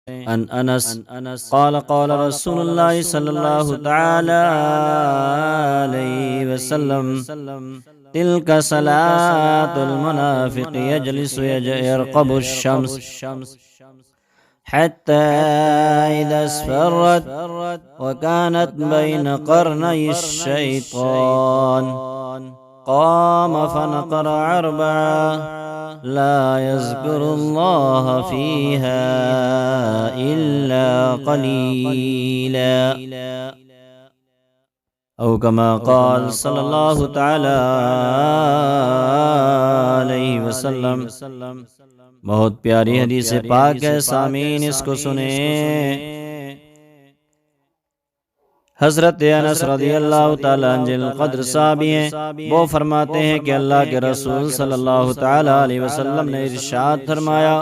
عن انس قال قال رسول الله صلى الله تعالى عليه وسلم تلك صلاة المنافق يجلس يرقب الشمس حتى إذا اصفرت وكانت بين قرني الشيطان قام فنقر أربعة لا يذكر الله فيها إلا قليلا أو كما قال صلی اللہ تعالی علیہ وسلم۔ بہت پیاری حدیث پاک ہے، سامعین اس کو سنیں۔ حضرت انس رضی اللہ تعالیٰ عنہ القدر صحابی ہیں، وہ فرماتے ہیں کہ اللہ کے رسول صلی اللہ تعالیٰ علیہ وسلم نے ارشاد فرمایا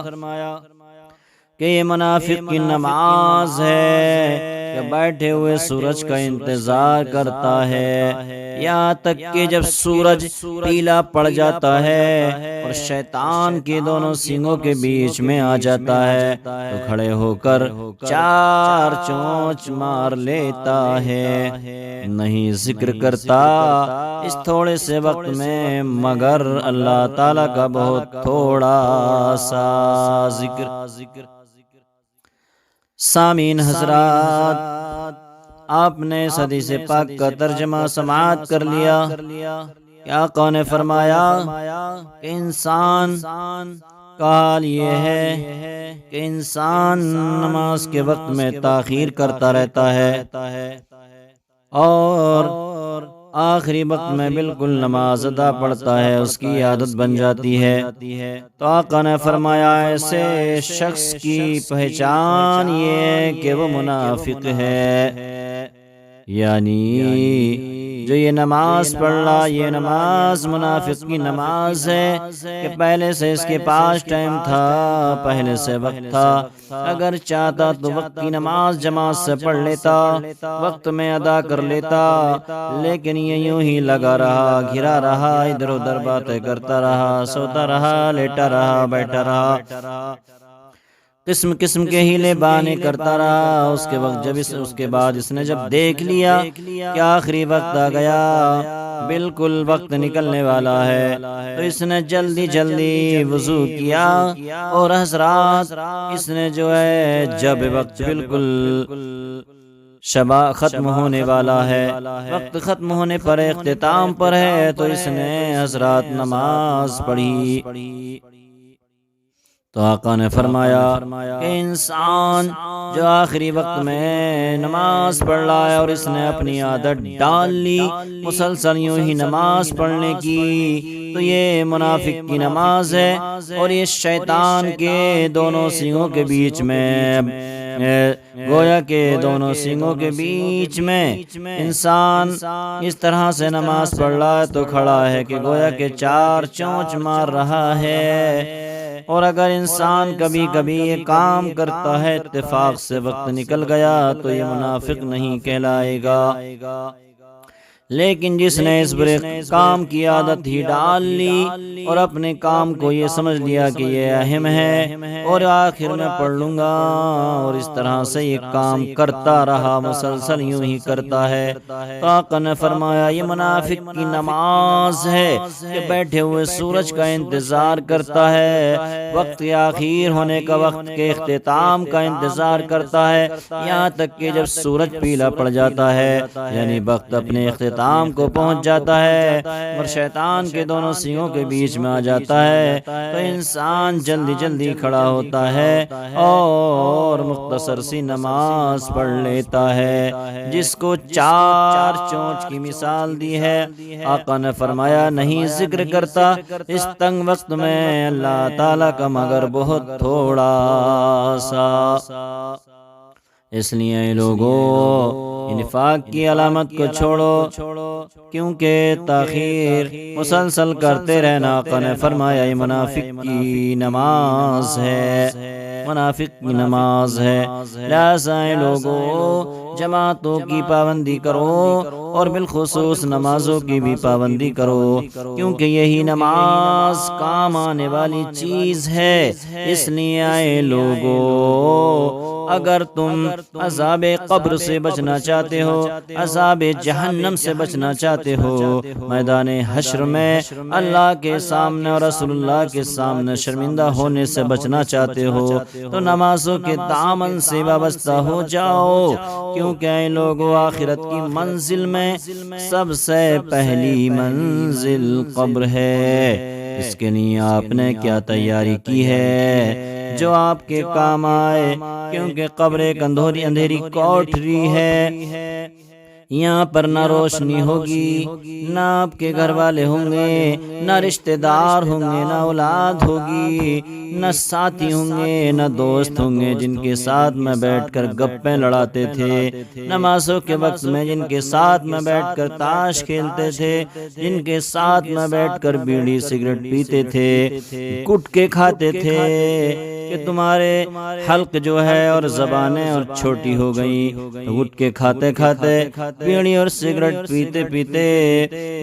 کہ یہ منافق کی نماز ہے کہ بیٹھے ہوئے سورج کا انتظار کرتا ہے یہاں تک کہ جب سورج پیلا پڑ جاتا ہے اور شیطان کے دونوں سینگوں کے بیچ میں آ جاتا ہے تو کھڑے ہو کر چار چونچ مار لیتا ہے، نہیں ذکر کرتا اس تھوڑے سے وقت میں مگر اللہ تعالیٰ کا بہت تھوڑا سا ذکر۔ سامعین حضرات، آپ نے اس حدیث پاک کا ترجمہ سماعت کر لیا کہ آقا نے فرمایا کہ انسان کا حال یہ ہے کہ انسان نماز کے وقت میں تاخیر کرتا رہتا ہے اور آخری وقت میں بالکل نماز ادا پڑھتا ہے، اس کی عادت بن جاتی ہے۔ تو آقا نے فرمایا ایسے شخص کی پہچان یہ ہے کہ وہ منافق ہے، یعنی جو یہ نماز پڑھ رہا یہ نماز منافق کی نماز ہے کہ پہلے سے اس کے پاس ٹائم تھا، پہلے سے وقت تھا، اگر چاہتا تو وقت کی نماز جماعت سے پڑھ لیتا، وقت میں ادا کر لیتا، لیکن یہ یوں ہی لگا رہا، گھرا رہا، ادھر ادھر باتیں کرتا رہا، سوتا رہا، لیٹا رہا، بیٹھا رہا، قسم قسم کے ہیلے بہانے کرتا رہا۔ اس کے وقت اس کے بعد اس نے جب دیکھ لیا کہ آخری وقت آ گیا، بالکل وقت نکلنے والا ہے، تو اس نے جلدی وضو کیا اور حضرات اس نے جو ہے جب وقت بالکل شبا ختم ہونے والا ہے، وقت ختم ہونے پر اختتام پر ہے، تو اس نے حضرات نماز پڑھی۔ تو آقا نے فرمایا کہ انسان جو آخری وقت میں نماز پڑھ رہا ہے اور اس نے اپنی عادت ڈال لی مسلسل یوں ہی نماز پڑھنے کی، تو یہ منافق کی نماز ہے، اور یہ شیطان کے دونوں سینگوں کے بیچ میں، گویا کے دونوں سینگوں کے بیچ میں انسان اس طرح سے نماز پڑھ رہا ہے تو کھڑا ہے کہ گویا کے چار چونچ مار رہا ہے۔ اور اگر انسان کبھی کبھی یہ کام کرتا ہے اتفاق سے وقت نکل گیا تو یہ منافق نہیں کہلائے گا، لیکن جس نے اس برے کام کی عادت ہی ڈال لی اور اپنے کام کو یہ سمجھ لیا کہ یہ اہم ہے اور آخر میں پڑھ لوں گا، اور اس طرح سے یہ کام کرتا رہا، مسلسل یوں ہی کرتا ہے، تو آقا نے فرمایا یہ منافق کی نماز ہے کہ بیٹھے ہوئے سورج کا انتظار کرتا ہے، وقت کے آخر ہونے کا، وقت کے اختتام کا انتظار کرتا ہے، یہاں تک کہ جب سورج پیلا پڑ جاتا ہے یعنی وقت اپنے اختتام کو پہنچ جاتا ہے اور شیطان کے دونوں سینگوں کے بیچ میں آ جاتا ہے، تو انسان جلدی کھڑا ہوتا ہے اور مختصر سی نماز پڑھ لیتا ہے، جس کو چار چونچ کی مثال دی ہے۔ آقا نے فرمایا نہیں ذکر کرتا اس تنگ وقت میں اللہ تعالیٰ کا مگر بہت تھوڑا سا۔ اس لیے لوگوں نفاق کی علامت کو چھوڑو، کیونکہ تاخیر مسلسل کرتے رہنا آقا نے فرمایا یہ منافق کی نماز ہے، منافق کی نماز ہے۔ لہذا لوگوں جماعتوں کی پابندی کرو اور بالخصوص نمازوں کی بھی پابندی کرو، کیونکہ یہی نماز کام آنے والی چیز ہے۔ اس لیے آئے لوگوں اگر تم عذاب قبر سے بچنا چاہتے ہو، عذاب جہنم سے بچنا چاہتے ہو، میدان حشر میں اللہ کے سامنے اور رسول اللہ کے سامنے شرمندہ ہونے سے بچنا چاہتے ہو تو نمازوں کے دامن سے وابستہ ہو جاؤ، کیونکہ اے لوگوں آخرت کی منزل میں سب سے پہلی منزل قبر ہے۔ اس کے لیے آپ نے کیا تیاری کی ہے جو آپ کے کام آئے، کیونکہ قبر ایک اندھیری کوٹری ہے، یہاں پر نہ روشنی ہوگی، نہ آپ کے گھر والے ہوں گے، نہ رشتہ دار ہوں گے، نہ اولاد ہوگی، نہ ساتھی ہوں گے، نہ دوست ہوں گے جن کے ساتھ میں بیٹھ کر گپیں لڑاتے تھے، نمازوں کے وقت میں جن کے ساتھ میں بیٹھ کر تاش کھیلتے تھے، جن کے ساتھ میں بیٹھ کر بیڑی سگریٹ پیتے تھے، گٹکے کھاتے تھے، کہ تمہارے حلق جو ہے اور زبانیں اور چھوٹی ہو گئیں، گٹکے کھاتے کھاتے، بیڑی اور سگریٹ پیتے پیتے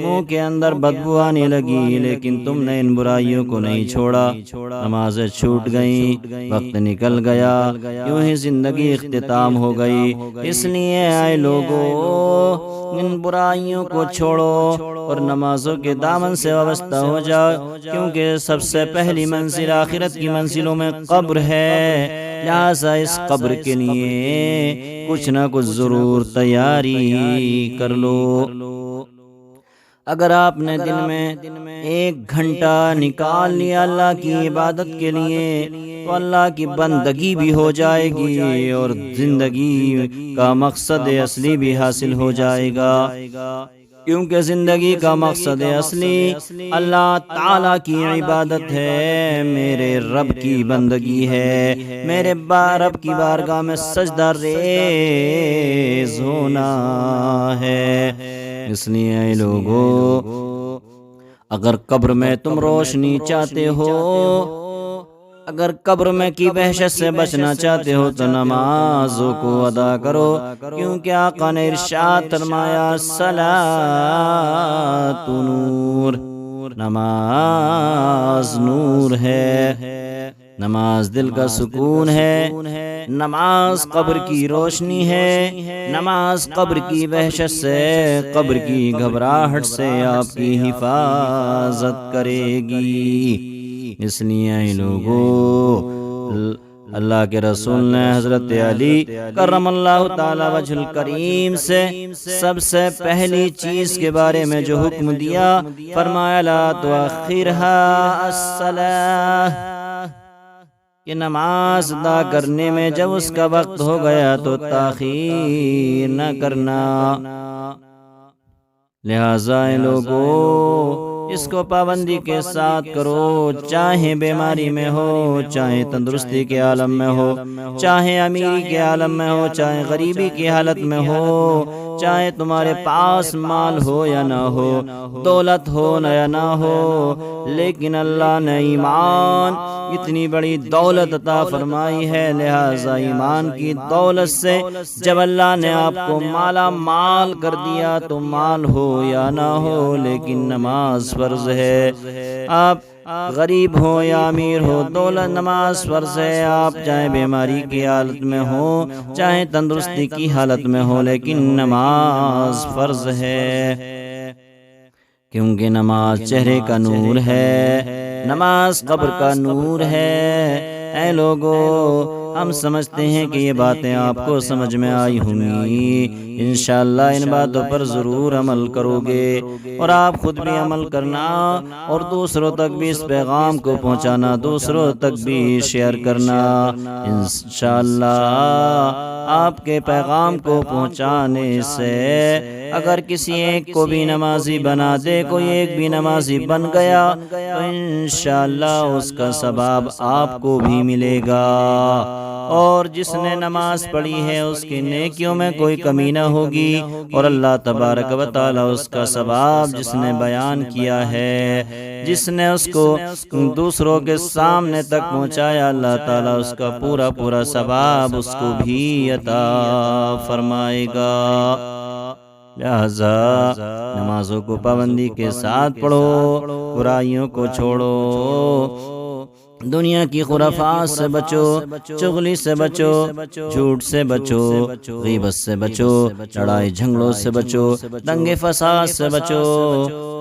منہ کے اندر بدبو آنے لگی، لیکن تم نے ان برائیوں کو نہیں چھوڑا، نمازیں چھوٹ گئیں، وقت نکل گیا، یوں ہی زندگی اختتام ہو گئی۔ اس لیے اے لوگوں ان برائیوں کو چھوڑو اور نمازوں کے دامن سے وابستہ ہو جاؤ، کیونکہ سب سے پہلی منزل آخرت کی منزلوں میں قبر ہے، لہذا اس قبر کے لیے کچھ نہ کچھ ضرور تیاری کر لو۔ اگر آپ نے دن میں 1 گھنٹہ نکال لیا اللہ کی عبادت کے لیے تو اللہ کی بندگی بھی ہو جائے گی اور زندگی کا مقصد اصلی بھی حاصل ہو جائے گا، کیونکہ زندگی کا مقصد اصلی اللہ تعالیٰ کی عبادت ہے، میرے رب کی بندگی ہے، میرے رب کی بارگاہ میں سجدہ ریز ہونا ہے۔ اس لیے اے لوگوں اگر قبر میں تم روشنی چاہتے ہو، اگر قبر میں کی وحشت سے بچنا چاہتے ہو تو نمازوں کو ادا کرو، کیونکہ آقا نے ارشاد فرمایا صلاۃ نور، نماز نور ہے، نماز دل کا سکون ہے، نماز قبر کی روشنی ہے، نماز قبر کی وحشت سے، قبر کی گھبراہٹ سے آپ کی حفاظت کرے گی۔ اس لیے اے لوگوں اللہ کے رسول نے حضرت علی کرم اللہ تعالی وجہ الکریم سے سب سے پہلی چیز کے بارے میں جو حکم دیا، فرمایا لا تؤخرها الصلاۃ، کہ نماز ادا کرنے میں جب اس کا وقت ہو گیا تو تاخیر نہ کرنا۔ لہذا لوگوں اس کو پابندی کے ساتھ کرو، چاہے بیماری میں ہو، چاہے تندرستی کے عالم میں ہو، چاہے امیری کے عالم میں ہو، چاہے غریبی کی حالت میں ہو، چاہے تمہارے پاس مال ہو یا نہ ہو، دولت ہو یا نہ ہو، لیکن اللہ نے ایمان اتنی بڑی دولت عطا فرمائی ہے، لہذا ایمان کی دولت سے جب اللہ نے آپ کو مالا مال کر دیا تو مال ہو یا نہ ہو لیکن نماز فرض ہے، آپ غریب ہو یا امیر ہو، دولت نماز فرض ہے، آپ چاہے بیماری کی حالت میں ہو چاہے تندرستی کی حالت میں ہو، لیکن نماز فرض ہے، کیونکہ نماز چہرے کا نور ہے، نماز قبر کا نور ہے۔ اے لوگوں ہم سمجھتے ہیں کہ یہ باتیں آپ کو سمجھ میں آئی ہوں گی، انشاءاللہ ان باتوں پر ضرور عمل کرو گے اور آپ خود بھی عمل کرنا اور دوسروں تک بھی اس پیغام کو پہنچانا، دوسروں تک بھی شیئر کرنا، انشاءاللہ آپ کے پیغام کو پہنچانے سے اگر کسی ایک کو بھی نمازی بنا دے، کوئی ایک بھی نمازی بن گیا تو انشاءاللہ اس کا ثواب آپ کو بھی ملے گا، اور جس نے نماز پڑھی ہے اس کی نیکیوں میں کوئی کمی نہ ہوگی، اور اللہ تبارک و تعالی اس کا ثواب جس نے بیان کیا ہے، جس نے اس کو دوسروں کے سامنے تک پہنچایا، اللہ تعالی اس کا پورا ثواب اس کو بھی عطا فرمائے گا۔ لہذا نمازوں کو پابندی کے ساتھ پڑھو، برائیوں کو چھوڑو، دنیا کی خرافات سے بچو، چغلی سے بچو، جھوٹ سے بچو، غیبت سے بچو، لڑائی جھگڑوں سے بچو، دنگے فساد سے بچو،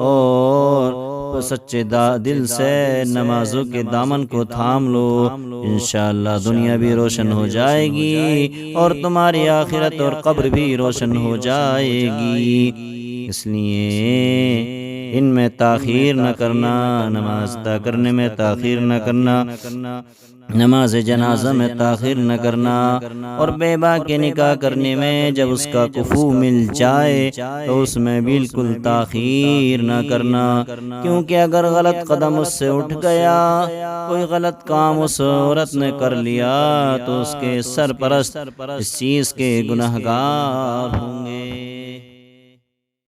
اور سچے دل سے نمازوں کے دامن کو تھام لو۔ انشاءاللہ دنیا بھی روشن ہو جائے گی اور تمہاری آخرت اور قبر بھی روشن ہو جائے گی۔ اس لیے ان میں تاخیر نہ کرنا، نماز ادا کرنے میں تاخیر نہ کرنا، نماز جنازہ میں تاخیر نہ کرنا، اور بیوہ کے نکاح کرنے میں جب اس کا کفو مل جائے تو اس میں بالکل تاخیر نہ کرنا، کیونکہ اگر غلط قدم اس سے اٹھ گیا، کوئی غلط کام اس عورت نے کر لیا تو اس کے سرپرست اس چیز کے گنہگار ہوں گے۔